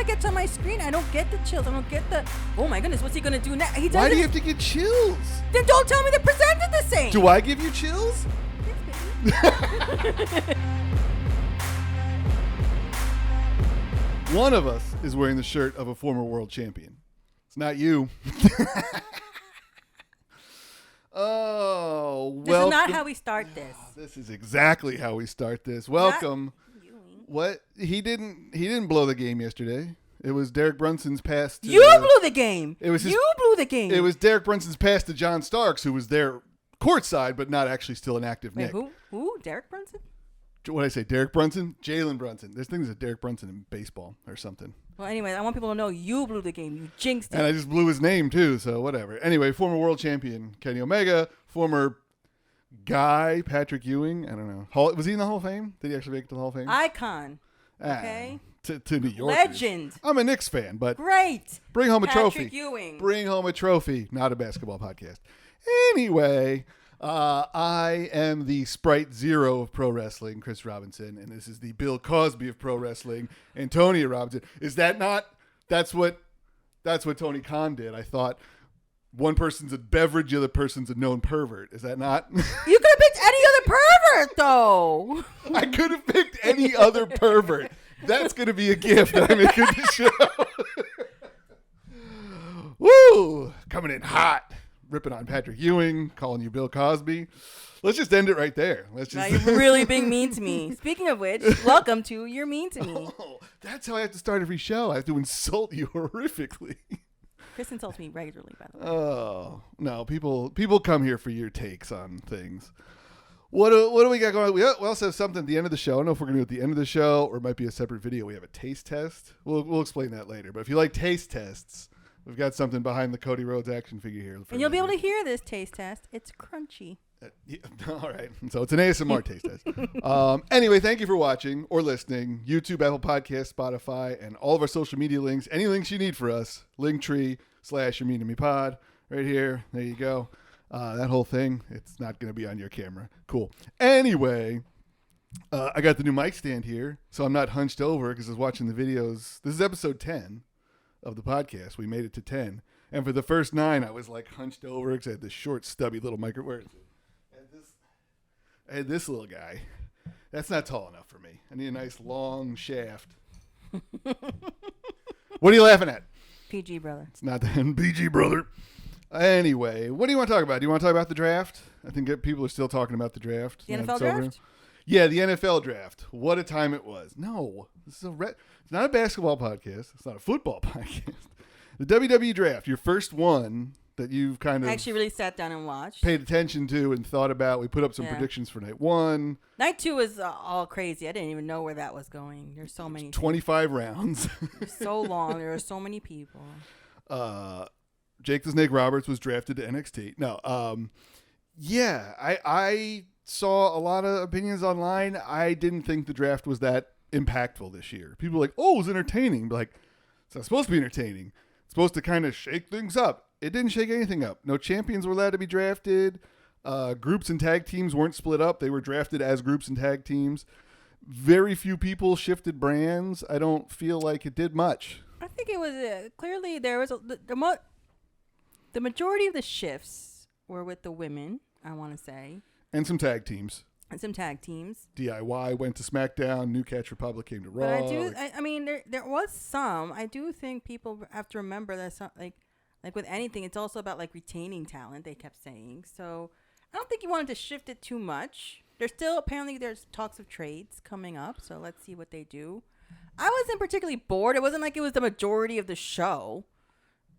gets on my screen, I don't get the chills. I don't get the, oh my goodness, what's he going to do next? Why do you have to get chills? Then don't tell me they're presented the same. Do I give you chills? One of us is wearing the shirt of a former world champion. It's not you. Oh, this is not how we start this. This is exactly how we start this. Welcome. What? He didn't blow the game yesterday. It was Derek Brunson's pass to... You blew the game. You blew the game. It was Derek Brunson's pass to John Starks, who was there courtside, but not actually still an active Nick. Who? Derek Brunson? What did I say? Derek Brunson? Jalen Brunson. There's things that Derek Brunson in baseball or something. Well, anyway, I want people to know you blew the game. You jinxed it. And I just blew his name, too, so whatever. Anyway, former world champion Kenny Omega, former guy Patrick Ewing. I don't know. Was he in the Hall of Fame? Did he actually make it to the Hall of Fame? Icon. Okay. To New York. Legend. I'm a Knicks fan, but great. Bring home a trophy. Patrick Ewing. Bring home a trophy. Not a basketball podcast. Anyway, I am the Sprite Zero of pro wrestling, Chris Robinson, and this is the Bill Cosby of pro wrestling, Antonio Robinson. Is that not? That's what Tony Khan did. I thought one person's a beverage, the other person's a known pervert. Is that not? You could have picked any other pervert, though. I could have picked any other pervert. That's going to be a gift that I make in the show. Woo! Coming in hot. Ripping on Patrick Ewing, calling you Bill Cosby. Let's just end it right there. Now you're really being mean to me. Speaking of which, welcome to You're Mean to Me. Oh, that's how I have to start every show. I have to insult you horrifically. Chris insults me regularly, by the way. Oh, no. People come here for your takes on things. What do we got going on? We also have something at the end of the show. I don't know if we're going to do it at the end of the show or it might be a separate video. We have a taste test. We'll explain that later. But if you like taste tests, we've got something behind the Cody Rhodes action figure here. And you'll be able to hear this taste test. It's crunchy. Yeah, all right. So it's an ASMR taste test. Anyway, thank you for watching or listening. YouTube, Apple Podcasts, Spotify, and all of our social media links. Any links you need for us. Linktree/You're Mean to Me Pod. Right here. There you go. That whole thing, it's not going to be on your camera. Cool. Anyway, I got the new mic stand here, so I'm not hunched over because I was watching the videos. This is episode 10 of the podcast. We made it to 10. And for the first 9, I was like hunched over because I had this short, stubby little micro. Where is it? I had this little guy. That's not tall enough for me. I need a nice long shaft. What are you laughing at? PG brother. It's not the PG brother. Anyway, what do you want to talk about? Do you want to talk about the draft? I think people are still talking about the draft. The NFL draft? Yeah, the NFL draft. What a time it was. No, this is it's not a basketball podcast. It's not a football podcast. The WWE draft, your first one that you've kind of actually really sat down and watched, paid attention to and thought about. We put up some predictions for night 1. Night 2 was all crazy. I didn't even know where that was going. There's so many. 25 rounds. So long. There are so many people. Jake the Snake Roberts was drafted to NXT. No, yeah, I saw a lot of opinions online. I didn't think the draft was that impactful this year. People were like, oh, it was entertaining. But like, it's not supposed to be entertaining. It's supposed to kind of shake things up. It didn't shake anything up. No champions were allowed to be drafted. Groups and tag teams weren't split up. They were drafted as groups and tag teams. Very few people shifted brands. I don't feel like it did much. I think it was clearly there was the majority of the shifts were with the women, I want to say. And some tag teams. DIY went to Smackdown. New Catch Republic came to Raw. But I mean, there was some. I do think people have to remember that some, like with anything, it's also about like retaining talent, they kept saying. So I don't think you wanted to shift it too much. There's talks of trades coming up, so let's see what they do. I wasn't particularly bored. It wasn't like it was the majority of the show.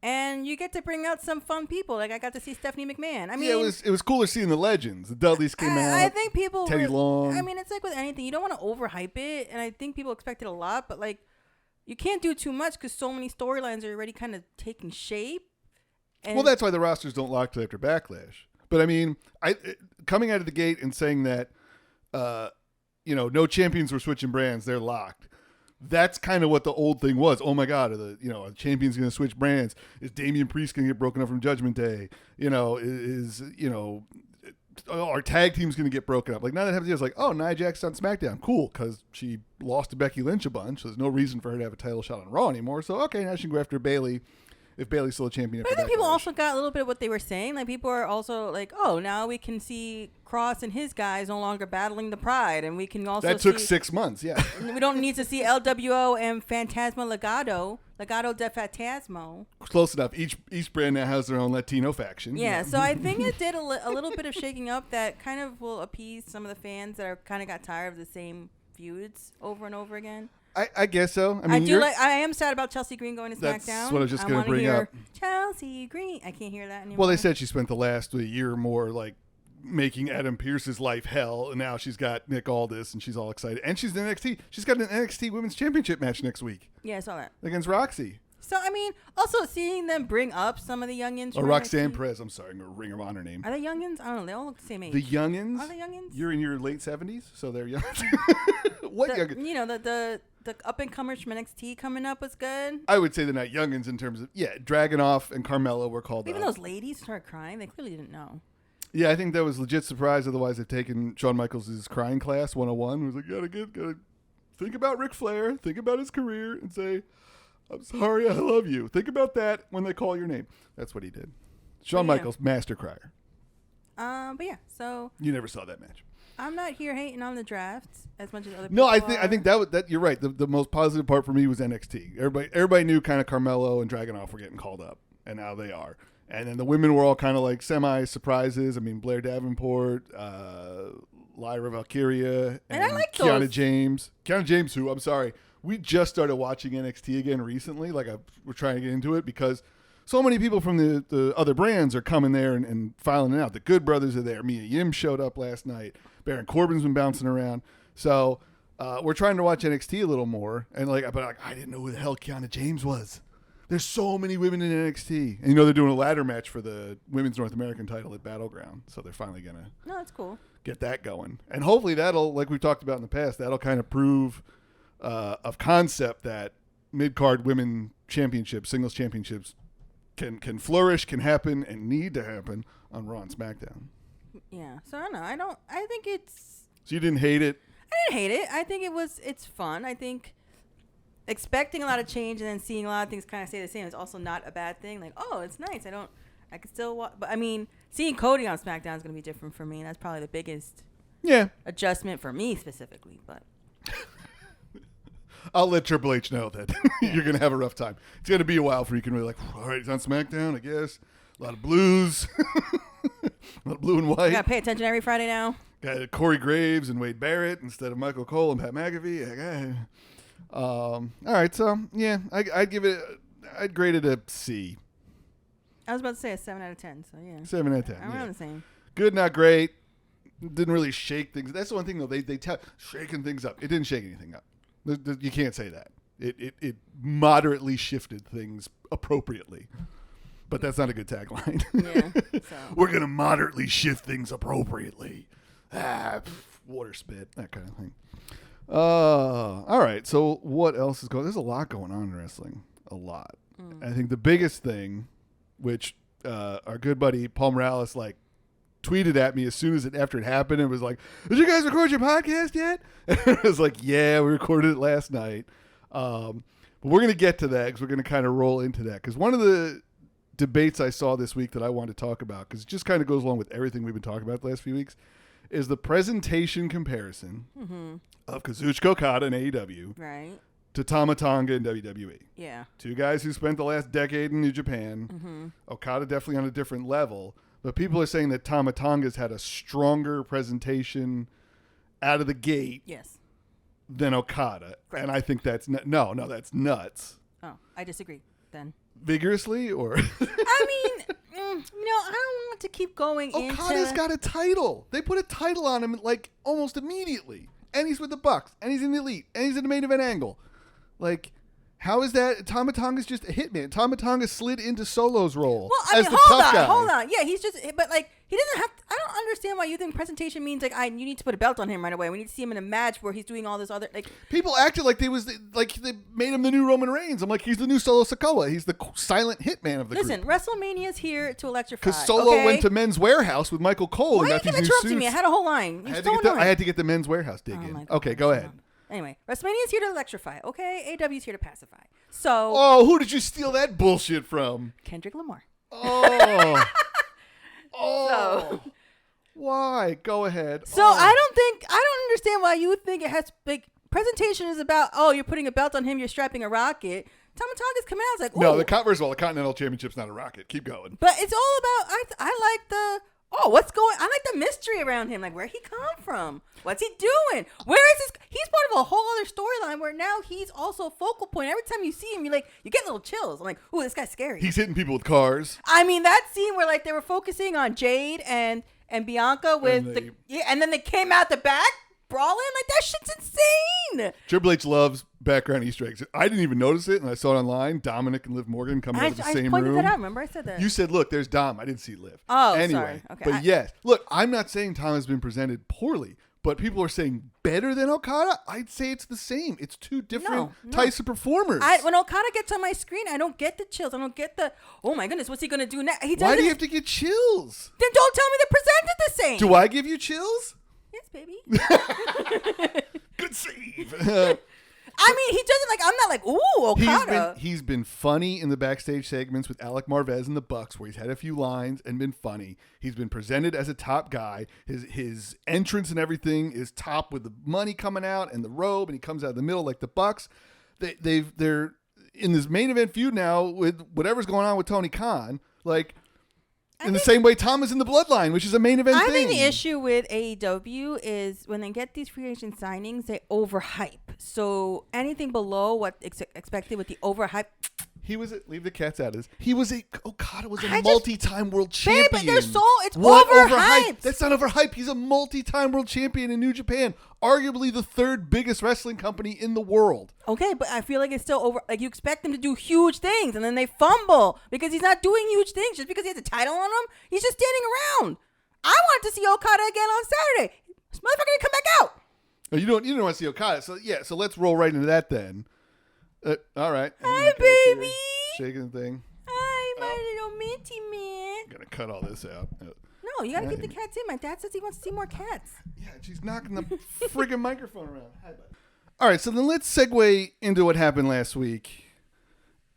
And you get to bring out some fun people. Like I got to see Stephanie McMahon. I mean, yeah, it was cooler seeing the legends. The Dudleys came out. I think people Teddy Long. I mean, it's like with anything. You don't want to overhype it, and I think people expected a lot, but like you can't do too much because so many storylines are already kind of taking shape. Well, that's why the rosters don't lock till after Backlash. But I mean, coming out of the gate and saying that, no champions were switching brands, they're locked. That's kind of what the old thing was. Oh my God, a champion's going to switch brands. Is Damian Priest going to get broken up from Judgment Day? our tag team's going to get broken up. Like, now that happens, it's like, oh, Nia Jax's on SmackDown. Cool, because she lost to Becky Lynch a bunch, so there's no reason for her to have a title shot on Raw anymore. So, okay, now she can go after Bayley if Bayley's still a champion. But I think people also got a little bit of what they were saying. Like, people are also like, oh, now we can see Cross and his guys no longer battling the Pride, and we can also That took 6 months, yeah. We don't need to see LWO and Fantasma Legado de Fantasmo. Close enough. Each brand now has their own Latino faction. Yeah, so I think it did a little bit of shaking up that kind of will appease some of the fans that are kind of got tired of the same feuds over and over again. I guess so. I mean, I am sad about Chelsea Green going to SmackDown. That's what I was just going to bring up. Chelsea Green. I can't hear that anymore. Well, they said she spent the last year or more like making Adam Pearce's life hell, and now she's got Nick Aldis, and she's all excited. And she's in NXT. She's got an NXT Women's Championship match next week. Yeah, I saw that. Against Roxy. So, I mean, also seeing them bring up some of the youngins. Or Roxanne Perez. I'm sorry. I'm going to ring her on her name. Are they youngins? I don't know. They all look the same age. The youngins? Are they youngins? You're in your late 70s, so they're young. What youngins? You know, the up-and-comers from NXT coming up was good. I would say they're not youngins in terms of, Dragunov and Carmella were called Even up. those ladies started crying. They clearly didn't know. Yeah, I think that was legit surprise. Otherwise, they've taken Shawn Michaels' crying class 101. It was like, gotta think about Ric Flair, think about his career, and say, I'm sorry, I love you. Think about that when they call your name. That's what he did. Shawn Michaels, master crier. But yeah, so you never saw that match. I'm not here hating on the drafts as much as other people. No, I think that you're right. The most positive part for me was NXT. Everybody knew kind of Carmelo and Dragunov were getting called up, and now they are. And then the women were all kind of like semi-surprises. I mean, Blair Davenport, Lyra Valkyria, and I like Kiana those. James. Kiana James, who, I'm sorry, we just started watching NXT again recently. Like, we're trying to get into it because so many people from the other brands are coming there and filing it out. The Good Brothers are there. Mia Yim showed up last night. Baron Corbin's been bouncing around. So we're trying to watch NXT a little more. And but I didn't know who the hell Kiana James was. There's so many women in NXT. And they're doing a ladder match for the Women's North American title at Battleground. So they're finally going to that's cool. Get that going. And hopefully that'll, like we've talked about in the past, that'll kind of prove of concept that mid-card women championships, singles championships can flourish, can happen, and need to happen on Raw and SmackDown. Yeah. So I don't know. I think it's... So you didn't hate it? I didn't hate it. I think it's fun. I think expecting a lot of change and then seeing a lot of things kind of stay the same is also not a bad thing. Like, oh, it's nice. I can still watch. But I mean, seeing Cody on SmackDown is going to be different for me. That's probably the biggest adjustment for me specifically. But I'll let Triple H know that you're going to have a rough time. It's going to be a while before you can really all right, he's on SmackDown, I guess. A lot of blues. A lot of blue and white. You got to pay attention every Friday now. Got Corey Graves and Wade Barrett instead of Michael Cole and Pat McAfee. All right, so yeah, I'd grade it a C. I was about to say a 7 out of 10. So yeah, 7 out of 10. I'm around the same. Good, not great. Didn't really shake things. That's the one thing though. They tell shaking things up. It didn't shake anything up. You can't say that. It moderately shifted things appropriately. But that's not a good tagline. Yeah. So. We're gonna moderately shift things appropriately. Water spit, that kind of thing. All right. So what else is going? There's a lot going on in wrestling. A lot. I think the biggest thing, which our good buddy Paul Morales tweeted at me as soon as after it happened, and was like, "Did you guys record your podcast yet?" And I was like, "Yeah, we recorded it last night." But we're gonna get to that because we're gonna kind of roll into that because one of the debates I saw this week that I wanted to talk about because it just kind of goes along with everything we've been talking about the last few weeks is the presentation comparison of Kazuchika Okada in AEW to Tama Tonga in WWE. Yeah. Two guys who spent the last decade in New Japan. Okada definitely on a different level. But people are saying that Tama Tonga's had a stronger presentation out of the gate than Okada. Correct. And I think that's that's nuts. Oh, I disagree then. Vigorously or? I mean, I don't want to keep going Okada's got a title. They put a title on him almost immediately. And he's with the Bucks. And he's in the Elite. And he's in the main event angle. How is that? Tama Tonga's just a hitman. Tama Tonga slid into Solo's role as the tough guy. Hold on. Yeah, he's just, but he doesn't have to, I don't understand why you think presentation means like you need to put a belt on him right away. We need to see him in a match where he's doing all this other like. People acted like they made him the new Roman Reigns. I'm like, he's the new Solo Sikoa. He's the silent hitman of the Listen, group. WrestleMania's here to electrify. Because Solo went to Men's Warehouse with Michael Cole Why and are got you these new interrupting suits. me? I had a whole line. I had to get the Men's Warehouse dig in. Okay, go ahead. Anyway, WrestleMania's here to electrify. Okay, AEW's here to pacify. So. Oh, who did you steal that bullshit from? Kendrick Lamar. Oh. So. Why? Go ahead. So I don't understand why you think it has like presentation is about you're putting a belt on him, you're strapping a rocket. Tama Tonga's coming out. It's like, no, first of all, the Continental Championship's not a rocket. Keep going. But it's all about I like the what's going. I like the mystery around him. Like, where he come from? What's he doing? Where is this? He's part of a whole other storyline where now he's also a focal point. Every time you see him, you get little chills. I'm like, ooh, this guy's scary. He's hitting people with cars. I mean, that scene where like they were focusing on Jade and Bianca with and then they came out the back brawling. Like, that shit's insane. Triple H loves background Easter eggs. I didn't even notice it, and I saw it online. Dominic and Liv Morgan coming out of the same room. I pointed that out. Remember, I said that. You said, "Look, there's Dom." I didn't see Liv. Oh, anyway, sorry. Okay, but yes, look, I'm not saying Tom has been presented poorly, but people are saying better than Okada. I'd say it's the same. It's two different types of performers. When Okada gets on my screen, I don't get the chills. I don't get the oh my goodness, what's he gonna do next? Why do you have to get chills? Then don't tell me they're presented the same. Do I give you chills? Yes, baby. Good save. I mean, he doesn't like. I'm not like, ooh, Okada. He's been funny in the backstage segments with Alec Marvez and the Bucks, where he's had a few lines and been funny. He's been presented as a top guy. His entrance and everything is top with the money coming out and the robe, and he comes out of the middle like the Bucks. They're in this main event feud now with whatever's going on with Tony Khan, like. In the same way Tom is in the Bloodline, which is a main event thing. I think the issue with AEW is when they get these free agent signings, they overhype. So anything below what expected with the overhype. Leave the cats out of this. Okada was a multi-time world champion. But it's overhyped. That's not overhyped. He's a multi-time world champion in New Japan. Arguably the third biggest wrestling company in the world. Okay, but I feel like it's still over. Like, you expect him to do huge things, and then they fumble because he's not doing huge things. Just because he has a title on him, he's just standing around. I wanted to see Okada again on Saturday. This motherfucker didn't come back out. Oh, you don't want to see Okada. So let's roll right into that then. All right. Hi, baby. Shaking the thing. Hi, my little minty man. I'm gonna cut all this out. No, you gotta keep the cats in. My dad says he wants to see more cats. Yeah, she's knocking the friggin' microphone around. Hi, bud. All right, so then let's segue into what happened last week.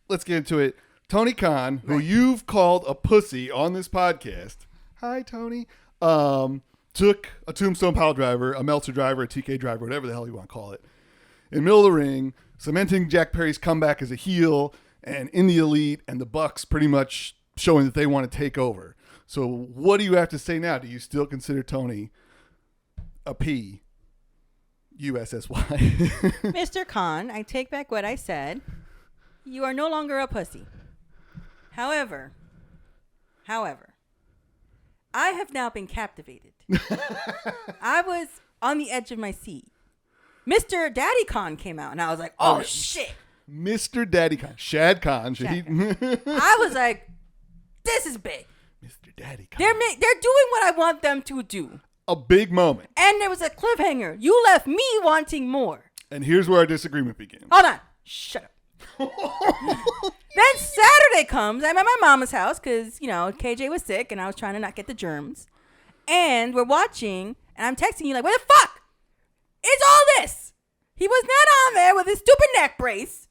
Let's get into it. Tony Khan, who you've called a pussy on this podcast. Hi, Tony. Took a tombstone pile driver, a Meltzer driver, a TK driver, whatever the hell you want to call it, in the middle of the ring, cementing Jack Perry's comeback as a heel, and in the Elite and the Bucks pretty much showing that they want to take over. So what do you have to say now? Do you still consider Tony a P? USSY. Mr. Khan, I take back what I said. You are no longer a pussy. However, I have now been captivated. I was on the edge of my seat. Mr. Daddy Khan came out, and I was like, oh shit. Mr. Daddy Khan. Shad Khan. I was like, this is big. Mr. Daddy Khan. They're doing what I want them to do. A big moment. And there was a cliffhanger. You left me wanting more. And here's where our disagreement begins. Hold on. Shut up. Then Saturday comes. I'm at my mama's house because, KJ was sick and I was trying to not get the germs. And we're watching and I'm texting you like, where the fuck is all this? He was not on there with his stupid neck brace.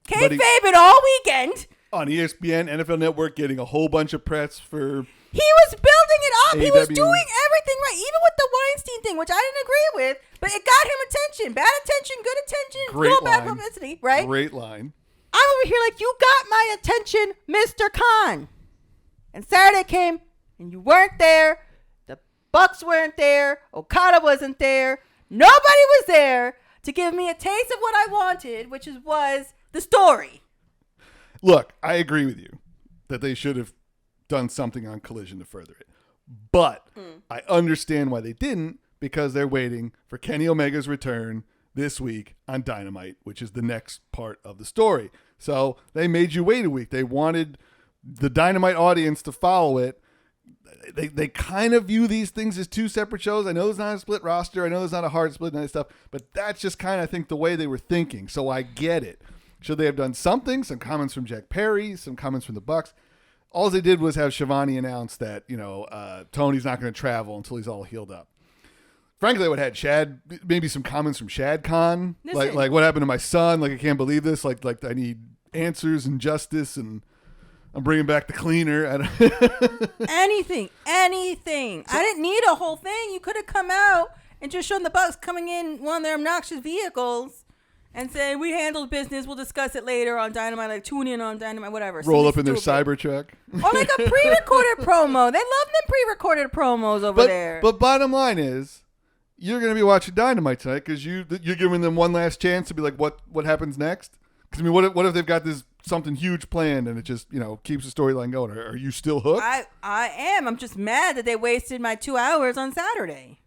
Kayfabe it all weekend. On ESPN, NFL Network, getting a whole bunch of press for... He was building it up. AEW. He was doing everything right. Even with the Weinstein thing, which I didn't agree with, but it got him attention. Bad attention, good attention. Great line. Bad publicity, right? Great line. I'm over here like, you got my attention, Mr. Khan. And Saturday came, and you weren't there. The Bucks weren't there. Okada wasn't there. Nobody was there to give me a taste of what I wanted, which was the story. Look, I agree with you that they should have done something on Collision to further it. But I understand why they didn't, because they're waiting for Kenny Omega's return this week on Dynamite, which is the next part of the story. So they made you wait a week. They wanted the Dynamite audience to follow it they kind of view these things as two separate shows. I know there's not a split roster. I know there's not a hard split and that stuff, but that's just kind of, I think, the way they were thinking. So I get it. Should they have done something? Some comments from Jack Perry, some comments from the Bucks. All they did was have Shivani announce that, Tony's not going to travel until he's all healed up. Frankly, I would have had Shad, maybe some comments from Shad Khan. Like what happened to my son? Like, I can't believe this. Like I need answers and justice, and I'm bringing back the cleaner. Anything. I didn't need a whole thing. You could have come out and just shown the Bucks coming in one of their obnoxious vehicles and say, we handled business. We'll discuss it later on Dynamite. Like, tune in on Dynamite, whatever. Roll up in their Cybertruck. Or like a pre-recorded promo. They love them pre-recorded promos over there. But bottom line is, you're going to be watching Dynamite tonight because you're giving them one last chance to be like, what happens next? Because, I mean, what if they've got this something huge planned and it just, keeps the storyline going? Are you still hooked? I am. I'm just mad that they wasted my 2 hours on Saturday.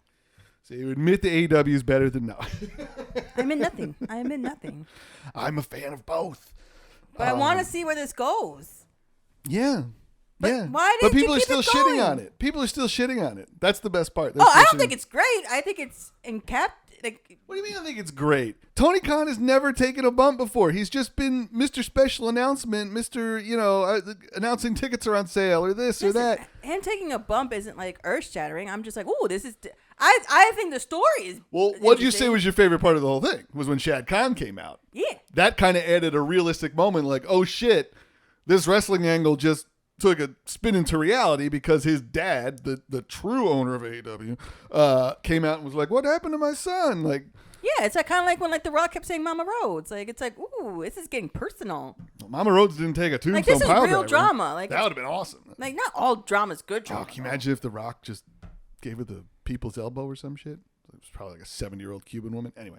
So you admit the AEW is better than no. I admit nothing. I'm a fan of both. But I want to see where this goes. Yeah. But why didn't people you are keep still it going? shitting on it. People are still shitting on it. That's the best part. I don't think it's great. I think it's What do you mean I think it's great? Tony Khan has never taken a bump before. He's just been Mr. Special Announcement, Mr. Announcing tickets are on sale or this or that. Him taking a bump isn't like earth shattering. I'm just like, ooh, this is. I think the story is. Well, what did you say was your favorite part of the whole thing? Was when Shad Khan came out. Yeah. That kind of added a realistic moment, like, oh shit, this wrestling angle just took a spin into reality because his dad, the true owner of AEW, came out and was like, what happened to my son? Like, yeah, it's like kind of like when The Rock kept saying Mama Rhodes. Like, it's like, ooh, this is getting personal. Well, Mama Rhodes didn't take a tombstone this is pile real driver. drama. Like, that would have been awesome. Like, not all drama's good Oh, drama. can you imagine if The Rock just gave her the people's elbow or some shit? It was probably like a 70-year-old Cuban woman. Anyway.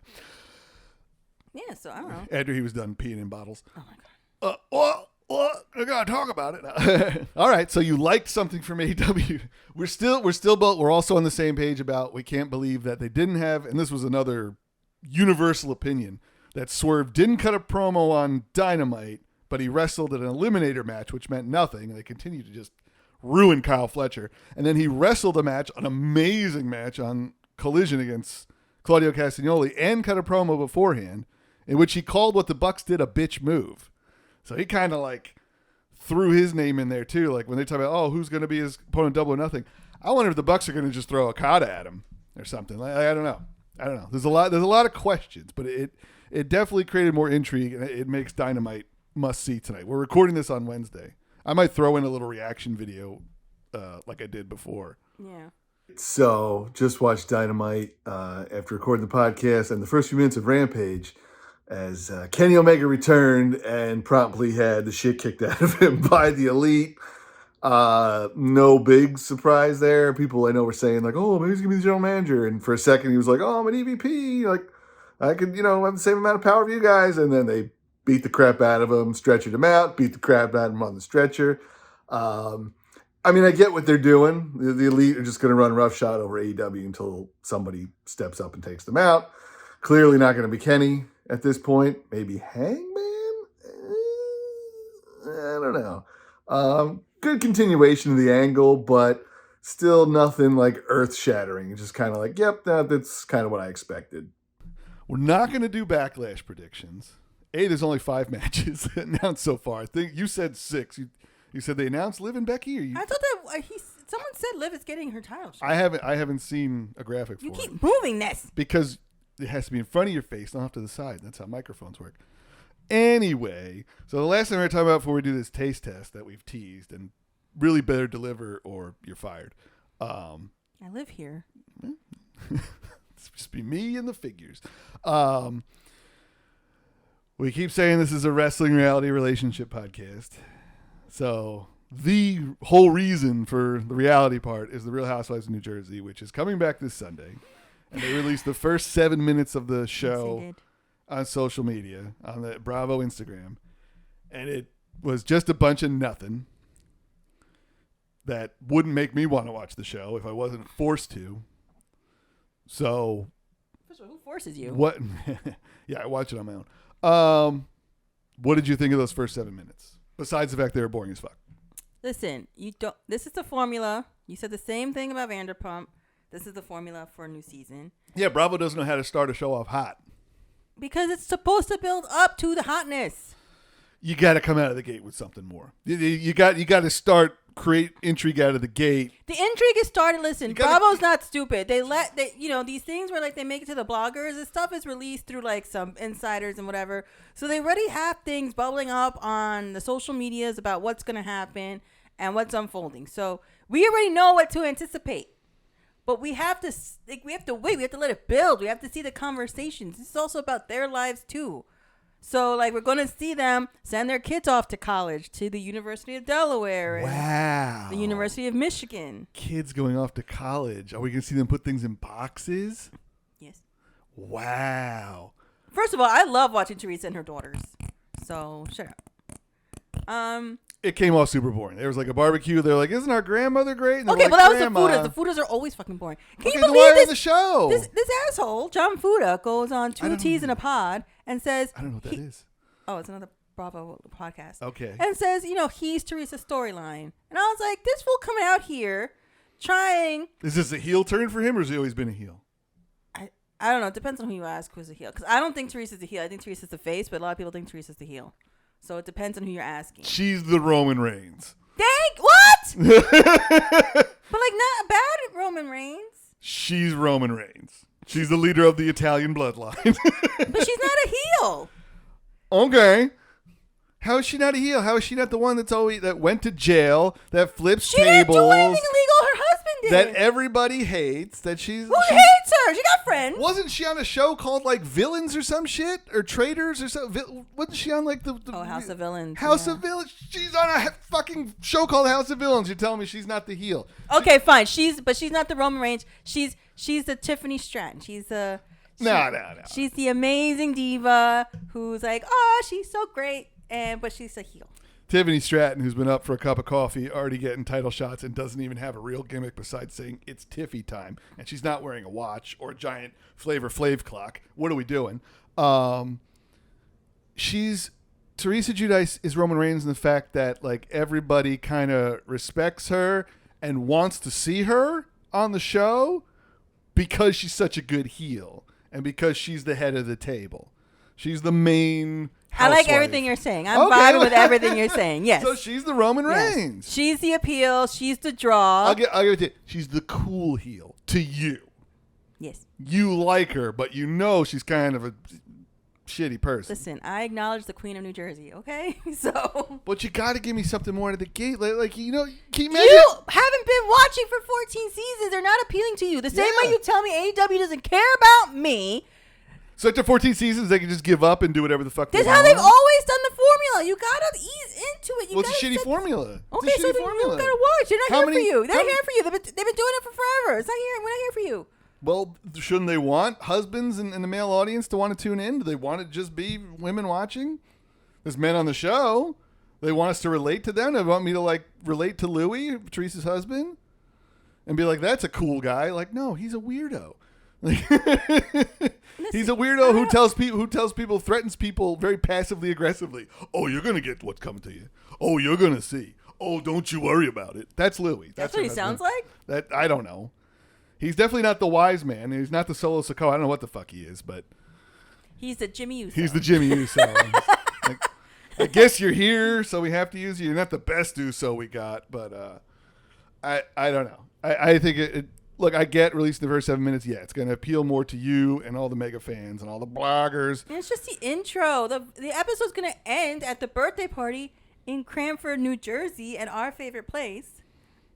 Yeah, so I don't know. After he was done peeing in bottles. Oh, my God. Well, I gotta talk about it. All right, so you liked something from AEW. We're still both. We're also on the same page about we can't believe that they didn't have, and this was another universal opinion, that Swerve didn't cut a promo on Dynamite, but he wrestled at an Eliminator match, which meant nothing, and they continued to just ruin Kyle Fletcher. And then he wrestled a match, an amazing match on Collision against Claudio Castagnoli, and cut a promo beforehand in which he called what the Bucks did a bitch move. So he kind of like threw his name in there too. Like when they talk about, who's going to be his opponent, Double or Nothing. I wonder if the Bucks are going to just throw Okada at him or something. I don't know. There's a lot of questions, but it definitely created more intrigue, and it makes Dynamite must see tonight. We're recording this on Wednesday. I might throw in a little reaction video, like I did before. Yeah. So just watched Dynamite after recording the podcast, and the first few minutes of Rampage, as Kenny Omega returned and promptly had the shit kicked out of him by the Elite. No big surprise there. People I know were saying like, oh, maybe he's gonna be the general manager, and for a second he was like, oh, I'm an EVP, like I could, have the same amount of power of you guys, and then they beat the crap out of him, stretchered him out, beat the crap out of him on the stretcher. I mean, I get what they're doing. The Elite are just going to run roughshod over AEW until somebody steps up and takes them out. Clearly not going to be Kenny at this point. Maybe Hangman? I don't know. Good continuation of the angle, but still nothing like earth-shattering. Just kind of like, yep, that's kind of what I expected. We're not going to do Backlash predictions. There's only 5 matches announced so far. I think you said 6. You said they announced Liv and Becky, or you? I thought that someone said Liv is getting her title shot. I haven't seen a graphic for it. You keep moving this because it has to be in front of your face, not off to the side. That's how microphones work. Anyway, so the last thing we're going to talk about before we do this taste test that we've teased, and really better deliver or you're fired. I live here. It's just be me and the figures. We keep saying this is a wrestling reality relationship podcast. So the whole reason for the reality part is the Real Housewives of New Jersey, which is coming back this Sunday. And they released the first 7 minutes of the show on social media, on the Bravo Instagram. And it was just a bunch of nothing that wouldn't make me want to watch the show if I wasn't forced to. So, first of all, who forces you? What? Yeah, I watch it on my own. What did you think of those first 7 minutes? Besides the fact they were boring as fuck. Listen, you don't. This is the formula. You said the same thing about Vanderpump. This is the formula for a new season. Yeah, Bravo doesn't know how to start a show off hot. Because it's supposed to build up to the hotness. You got to come out of the gate with something more. You got to create intrigue out of the gate. The intrigue is started. Listen, Bravo's not stupid. These things where like they make it to the bloggers. This stuff is released through like some insiders and whatever. So they already have things bubbling up on the social medias about what's going to happen and what's unfolding. So we already know what to anticipate. But we have to wait. We have to let it build. We have to see the conversations. This is also about their lives too. So, like, we're going to see them send their kids off to college, to the University of Delaware. Wow. The University of Michigan. Kids going off to college. Are we going to see them put things in boxes? Yes. Wow. First of all, I love watching Teresa and her daughters. So, shut up. It came off super boring. There was like a barbecue. They're like, isn't our grandmother great? And okay, like, well, that Grandma. was the Fudas. The Fudas are always fucking boring. Can you then believe why this? on the show? This asshole, John Fuda, goes on Two T's in a Pod and says... I don't know what that is. Oh, it's another Bravo podcast. Okay. And says, he's Teresa's storyline. And I was like, this fool coming out here trying... Is this a heel turn for him or has he always been a heel? I don't know. It depends on who you ask who's a heel. Because I don't think Teresa's the heel. I think Teresa's the face, but a lot of people think Teresa's the heel. So it depends on who you're asking. She's the Roman Reigns. What? But like not bad at Roman Reigns. She's Roman Reigns. She's the leader of the Italian bloodline. But she's not a heel. Okay. How is she not a heel? How is she not the one that went to jail, that flips She tables? didn't do anything illegal. Her husband did. That everybody hates. That Who hates her? She got friends. Wasn't she on a show called like Villains or some shit? Or Traitors or something? Wasn't she on like the House of Villains. House of Villains? She's on a fucking show called House of Villains. You're telling me she's not the heel. Okay, fine. She's not the Roman Reigns. She's the Tiffany Stratton. No. She's the amazing diva who's like, oh, she's so great. But she's a heel. Tiffany Stratton, who's been up for a cup of coffee, already getting title shots and doesn't even have a real gimmick besides saying it's Tiffy time. And she's not wearing a watch or a giant Flavor Flav clock. What are we doing? Teresa Guidice is Roman Reigns in the fact that like everybody kind of respects her and wants to see her on the show because she's such a good heel and because she's the head of the table. She's the main housewife. I like everything you're saying. I'm vibing with everything you're saying. Yes. So she's the Roman Reigns. Yes. She's the appeal. She's the draw. I'll give it to you. She's the cool heel to you. Yes. You like her, but she's kind of a shitty person. Listen, I acknowledge the Queen of New Jersey, okay? So. But you got to give me something more out of the gate. Like can you imagine? You haven't been watching for 14 seasons. They're not appealing to you. The same way you tell me AEW doesn't care about me. So after 14 seasons, they can just give up and do whatever the fuck they want. That's how they've always done the formula. You gotta ease into it. It's a shitty formula. Okay, so then you gotta watch. They're not here for you. They're here for you. They've been doing it for forever. It's not here. We're not here for you. Well, shouldn't they want husbands and the male audience to want to tune in? Do they want it to just be women watching? There's men on the show. They want us to relate to them. They want me to like relate to Louis, Teresa's husband, and be like, "That's a cool guy." Like, no, he's a weirdo. He's a weirdo who threatens people very passively aggressively. Oh, you're gonna get what's coming to you. Oh, you're gonna see. Oh, don't you worry about it. That's Louis. That's what he sounds like? That I don't know. He's definitely not the wise man. He's not the Solo Sikoa. I don't know what the fuck he is, but he's the Jimmy Uso. He's the Jimmy Uso. Like, I guess you're here, so we have to use you. You're not the best Uso we got, but I don't know. I think it look, I get released in the first 7 minutes. Yeah, it's going to appeal more to you and all the mega fans and all the bloggers. And it's just the intro. The episode's going to end at the birthday party in Cranford, New Jersey, at our favorite place,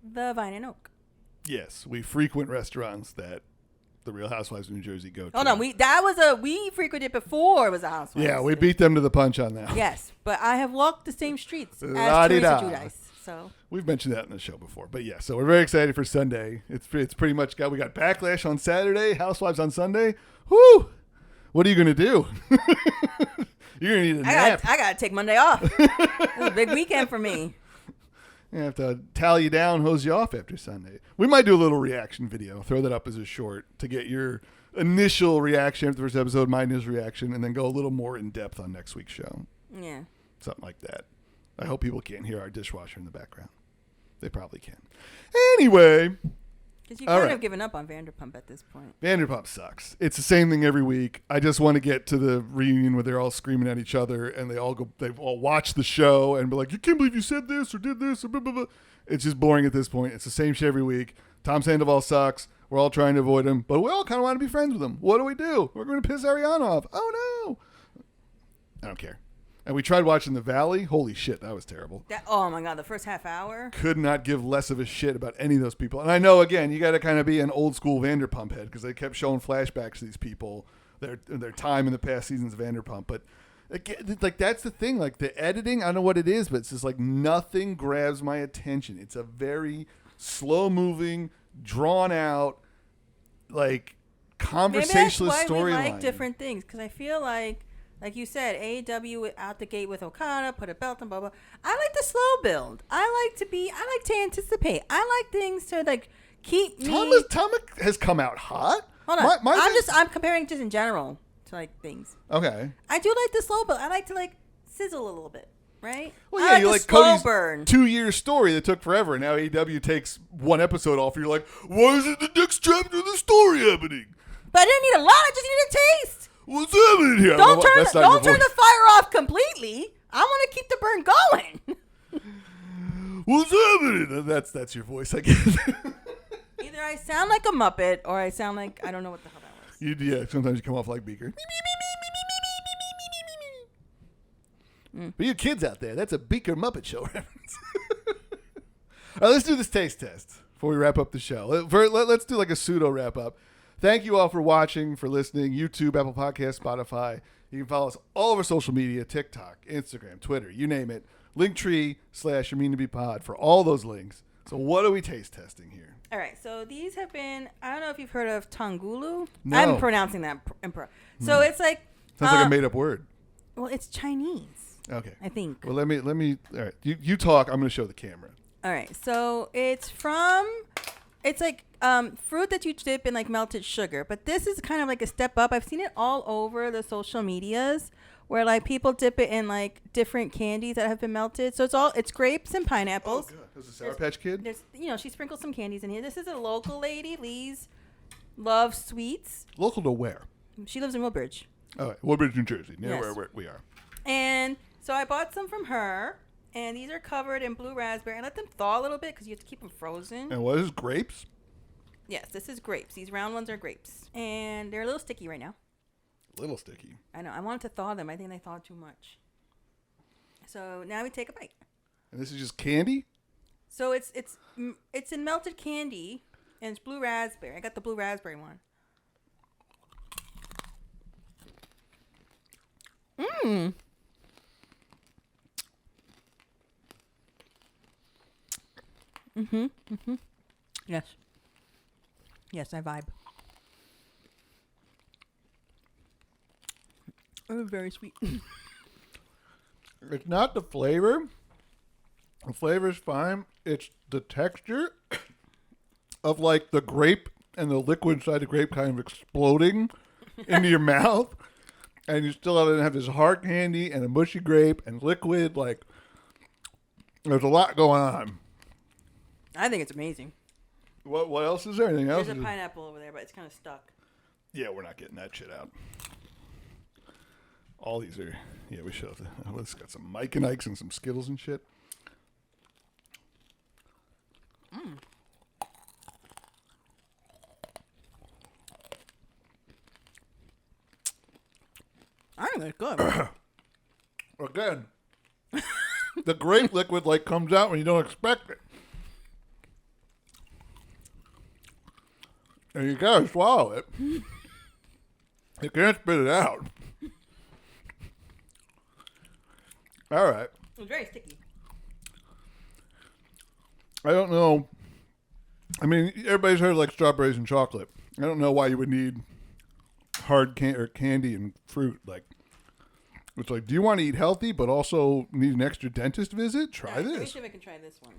the Vine and Oak. Yes, we frequent restaurants that the Real Housewives of New Jersey go to. Hold on, we frequented before it was a Housewives. Yeah, we beat them to the punch on that. Yes, but I have walked the same streets as Teresa Guidice. So we've mentioned that in the show before, but yeah. So we're very excited for Sunday. It's pretty much we got Backlash on Saturday, Housewives on Sunday. Whoo! What are you gonna do? You're gonna need a nap. I gotta take Monday off. It's a big weekend for me. I have to tally you down, hose you off after Sunday. We might do a little reaction video. Throw that up as a short to get your initial reaction after the first episode, my initial reaction, and then go a little more in depth on next week's show. Yeah. Something like that. I hope people can't hear our dishwasher in the background. They probably can. Anyway. Because you've All kind right. of given up on Vanderpump at this point. Vanderpump sucks. It's the same thing every week. I just want to get to the reunion where they're all screaming at each other and they all watch the show and be like, you can't believe you said this or did this or blah, blah, blah. It's just boring at this point. It's the same shit every week. Tom Sandoval sucks. We're all trying to avoid him, but we all kind of want to be friends with him. What do? We're going to piss Ariana off. Oh no. I don't care. And we tried watching The Valley. Holy shit, that was terrible. Oh my God, the first half hour. Could not give less of a shit about any of those people. And I know, again, you got to kind of be an old school Vanderpump head because they kept showing flashbacks to these people, their time in the past seasons of Vanderpump. But again, like that's the thing. Like the editing, I don't know what it is, but it's just like nothing grabs my attention. It's a very slow moving, drawn out, like conversationalist Maybe that's why we storyline. like different things because I feel like you said, AEW out the gate with Okada, put a belt and blah blah. I like the slow build. I like to anticipate. I like things to like keep me. Tama has come out hot. Hold on, I'm comparing just in general to like things. Okay. I do like the slow build. I like to like sizzle a little bit, right? Well, I yeah, like you the like slow Cody's burn. 2-year story that took forever, and now AEW takes one episode off. And you're like, why isn't the next chapter of the story happening? But I didn't need a lot. I just needed a taste. What's happening here? Don't turn That's not your the voice. fire off completely. I want to keep the burn going. What's happening? That's your voice, I guess. Either I sound like a Muppet or I sound like I don't know what the hell that was. Yeah, sometimes you come off like Beaker. But you kids out there, that's a Beaker Muppet Show reference. All right, let's do this taste test before we wrap up the show. Let's do like a pseudo wrap up. Thank you all for watching, for listening. YouTube, Apple Podcasts, Spotify. You can follow us all over social media, TikTok, Instagram, Twitter, you name it. Linktree/YouMeanToBePod for all those links. So what are we taste testing here? All right, so these have been, I don't know if you've heard of Tongulu. No. I'm pronouncing that improv. So it's like. Sounds like a made-up word. Well, it's Chinese. Okay. I think. Well, let me. All right, you talk. I'm going to show the camera. All right, so it's like fruit that you dip in like melted sugar, but this is kind of like a step up. I've seen it all over the social medias where like people dip it in like different candies that have been melted. So it's grapes and pineapples. Oh, God. There's a Sour Patch Kid? There's she sprinkled some candies in here. This is a local lady, Lee's Love Sweets. Local to where? She lives in Woodbridge. All right, Woodbridge, New Jersey, near Yes. where we are. And so I bought some from her, and these are covered in blue raspberry. I let them thaw a little bit because you have to keep them frozen. And what is grapes? Yes, this is grapes. These round ones are grapes. And they're a little sticky right now. Little sticky. I know. I wanted to thaw them. I think they thawed too much. So now we take a bite. And this is just candy? So it's in melted candy, and it's blue raspberry. I got the blue raspberry one. Mmm. Mm-hmm. Mm-hmm. Yes. Yes, I vibe. Oh, very sweet. It's not the flavor. The flavor's fine. It's the texture of like the grape and the liquid inside the grape kind of exploding into your mouth. And you still have this hard candy and a mushy grape and liquid. Like, there's a lot going on. I think it's amazing. What else is there? Anything else? There's a pineapple over there, but it's kind of stuck. Yeah, we're not getting that shit out. All these are, yeah, we should have. It's got some Mike and Ikes and some Skittles and shit. Mm. I think it's good. Again, the grape liquid like comes out when you don't expect it. And you gotta swallow it. You can't spit it out. All right. It's very sticky. I don't know. I mean, everybody's heard of like strawberries and chocolate. I don't know why you would need hard candy and fruit. Like, it's like, do you want to eat healthy but also need an extra dentist visit? Try Let me this. see if I can try this one.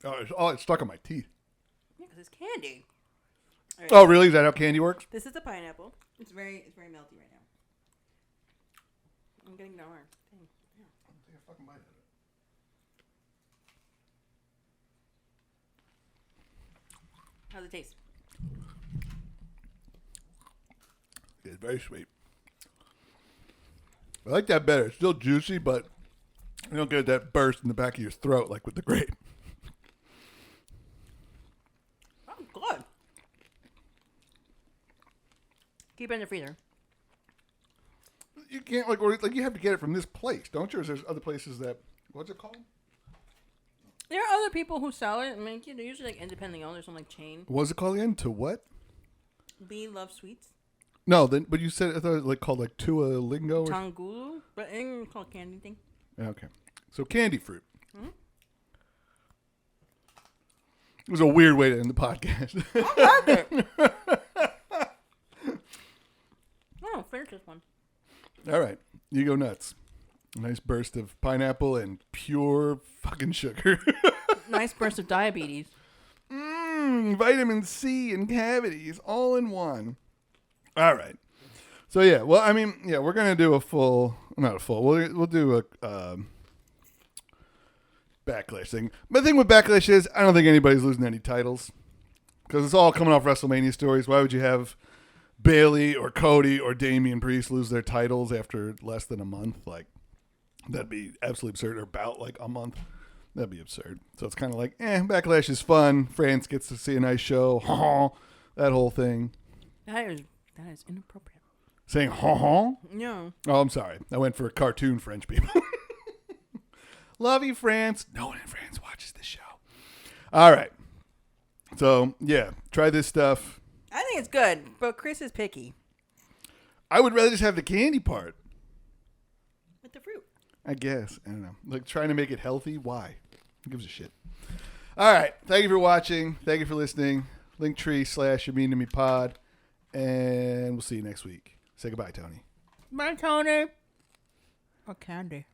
All right. It's stuck on my teeth. Yeah, because it's candy. All right. Oh, really? Is that how candy works? This is a pineapple. It's very melty right now. I'm getting nowhere. Dang. Yeah. How's it taste? It's very sweet. I like that better. It's still juicy, but you don't get that burst in the back of your throat like with the grape. Oh, good. Keep it in the freezer. You can't like you have to get it from this place, don't you? Or there's other places that what's it called? There are other people who sell it and make it. They're usually like independent owners on like chain. What's it called again? To what? B Love Sweets. No, then but you said I thought it was like called like Tua Lingo or Tangulu, but it's called candy thing. okay. So candy fruit. Mm-hmm. It was a weird way to end the podcast. I like it. Oh, finish this one. All right. You go nuts. A nice burst of pineapple and pure fucking sugar. Nice burst of diabetes. Vitamin C and cavities all in one. All right. So yeah, well, I mean, yeah, we're gonna do we'll do a backlash thing. But the thing with backlash is, I don't think anybody's losing any titles because it's all coming off WrestleMania stories. Why would you have Bayley or Cody or Damian Priest lose their titles after less than a month? Like, that'd be absolutely absurd. Or about like a month. That'd be absurd. So it's kind of like, backlash is fun. France gets to see a nice show. That whole thing. That is inappropriate. Saying ha. No. Oh, I'm sorry. I went for cartoon French people. Love you, France. No one in France watches this show. All right. So, yeah, try this stuff. I think it's good, but Chris is picky. I would rather just have the candy part. With the fruit. I guess. I don't know. Like, trying to make it healthy. Why? Who gives a shit? All right. Thank you for watching. Thank you for listening. Linktree/YouMeanToMePod. And we'll see you next week. Say goodbye, Tony. Bye, Tony. Or candy.